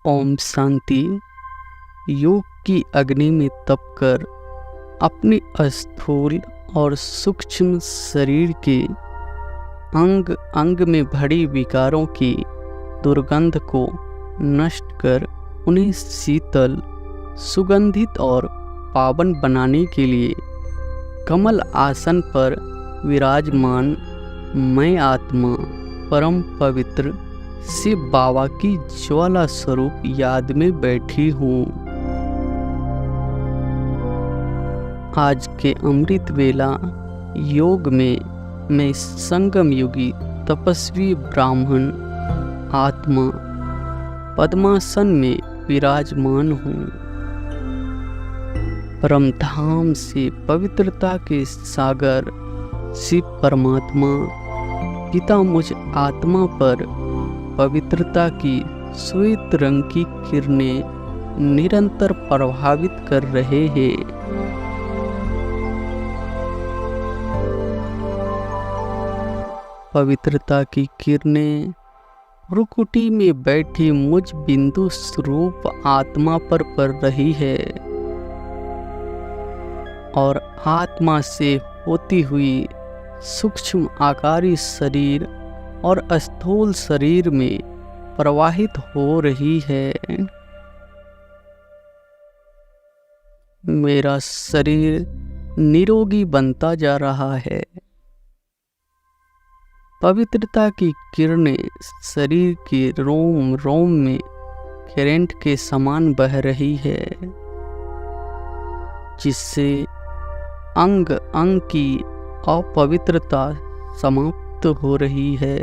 ओम शांति। योग की अग्नि में तप कर अपने स्थूल और सूक्ष्म शरीर के अंग अंग में भरी विकारों की दुर्गंध को नष्ट कर उन्हें शीतल, सुगंधित और पावन बनाने के लिए कमल आसन पर विराजमान मैं आत्मा परम पवित्र शिव बाबा की ज्वाला स्वरूप याद में बैठी हूँ। आज के अमृत वेला योग में मैं संगम युगी तपस्वी ब्राह्मण आत्मा पद्मासन में विराजमान हूँ। परम धाम से पवित्रता के सागर शिव परमात्मा पिता मुझ आत्मा पर पवित्रता की श्वेत रंग की किरणें निरंतर प्रभावित कर रहे हैं। पवित्रता की किरणें भ्रुकुटी में बैठी मुझ बिंदु स्वरूप आत्मा पर पड़ रही है और आत्मा से होती हुई सूक्ष्म आकारी शरीर और स्थूल शरीर में प्रवाहित हो रही है। मेरा शरीर निरोगी बनता जा रहा है। पवित्रता की किरणें शरीर के रोम रोम में करंट के समान बह रही है, जिससे अंग अंग की अपवित्रता समाप्त हो रही है।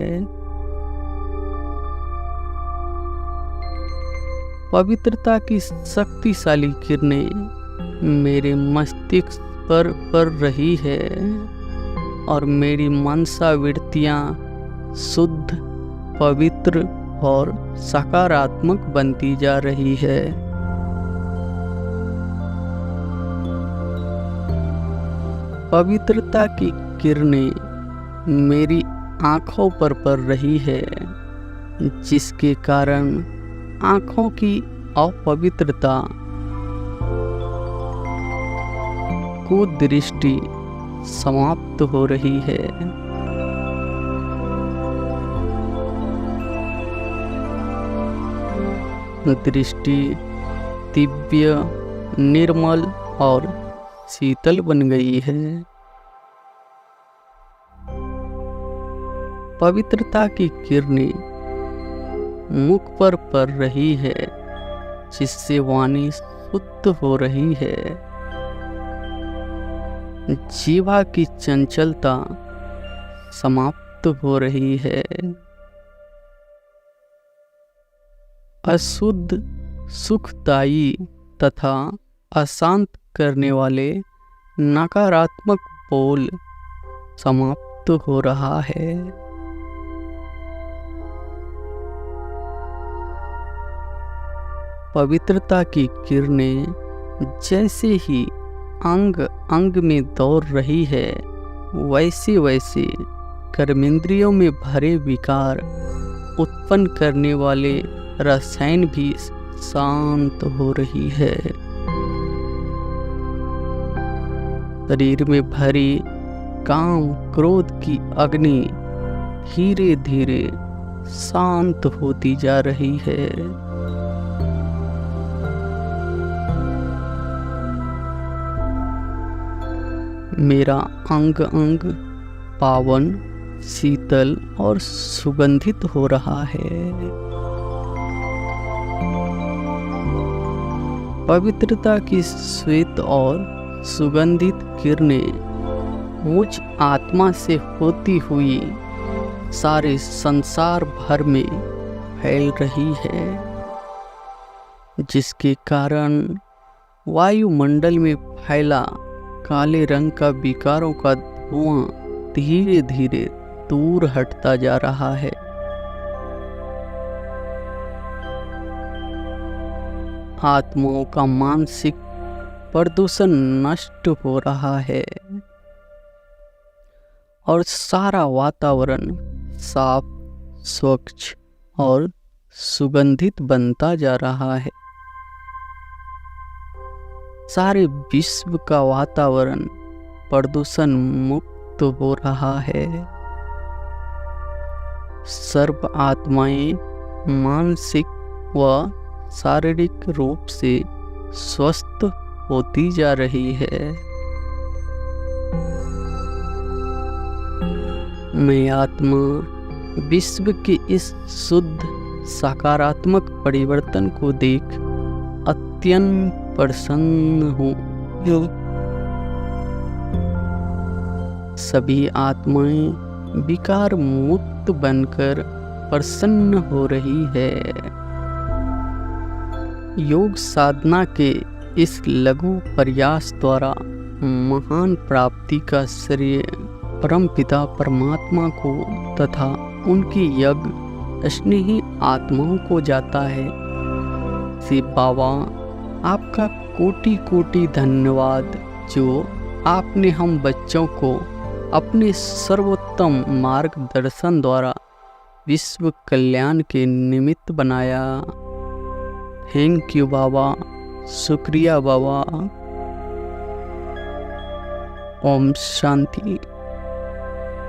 पवित्रता की शक्तिशाली किरणें मेरे मस्तिष्क पर पड़ रही है और मेरी मनसा वृत्तियां शुद्ध, पवित्र और सकारात्मक बनती जा रही है। पवित्रता की किरणें मेरी आँखों पर पड़ रही है, जिसके कारण आँखों की अपवित्रता, कुदृष्टि समाप्त हो रही है। दृष्टि दिव्य, निर्मल और शीतल बन गई है। पवित्रता की किरणें मुख पर पड़ रही है, जिससे वाणी शुद्ध हो रही है। जीवा की चंचलता समाप्त हो रही है। अशुद्ध, सुखदायी तथा अशांत करने वाले नकारात्मक बोल समाप्त हो रहा है। पवित्रता की किरणें जैसे ही अंग अंग में दौड़ रही है, वैसे वैसे कर्मेंद्रियों में भरे विकार उत्पन्न करने वाले रसायन भी शांत हो रही है। शरीर में भरी काम क्रोध की अग्नि धीरे धीरे शांत होती जा रही है। मेरा अंग अंग पावन, शीतल और सुगंधित हो रहा है। पवित्रता की श्वेत और सुगंधित किरणें मुझ आत्मा से होती हुई सारे संसार भर में फैल रही है, जिसके कारण वायुमंडल में फैला काले रंग का विकारों का धुआं धीरे धीरे दूर हटता जा रहा है। आत्माओं का मानसिक प्रदूषण नष्ट हो रहा है और सारा वातावरण साफ, स्वच्छ और सुगंधित बनता जा रहा है। सारे विश्व का वातावरण प्रदूषण मुक्त हो रहा है। सर्व आत्माएं मानसिक व शारीरिक रूप से स्वस्थ होती जा रही है। मैं आत्मा विश्व के इस शुद्ध सकारात्मक परिवर्तन को देख अत्यंत प्रसन्न हूँ। सभी आत्माएं विकार मुक्त बनकर प्रसन्न हो रही है। योग साधना के इस लघु प्रयास द्वारा महान प्राप्ति का श्रेय परमपिता परमात्मा को तथा उनकी यज्ञ स्नेही आत्माओं को जाता है। श्री बाबा, आपका कोटि कोटि धन्यवाद जो आपने हम बच्चों को अपने सर्वोत्तम मार्गदर्शन द्वारा विश्व कल्याण के निमित्त बनाया। थैंक यू बाबा, शुक्रिया बाबा। ओम शांति।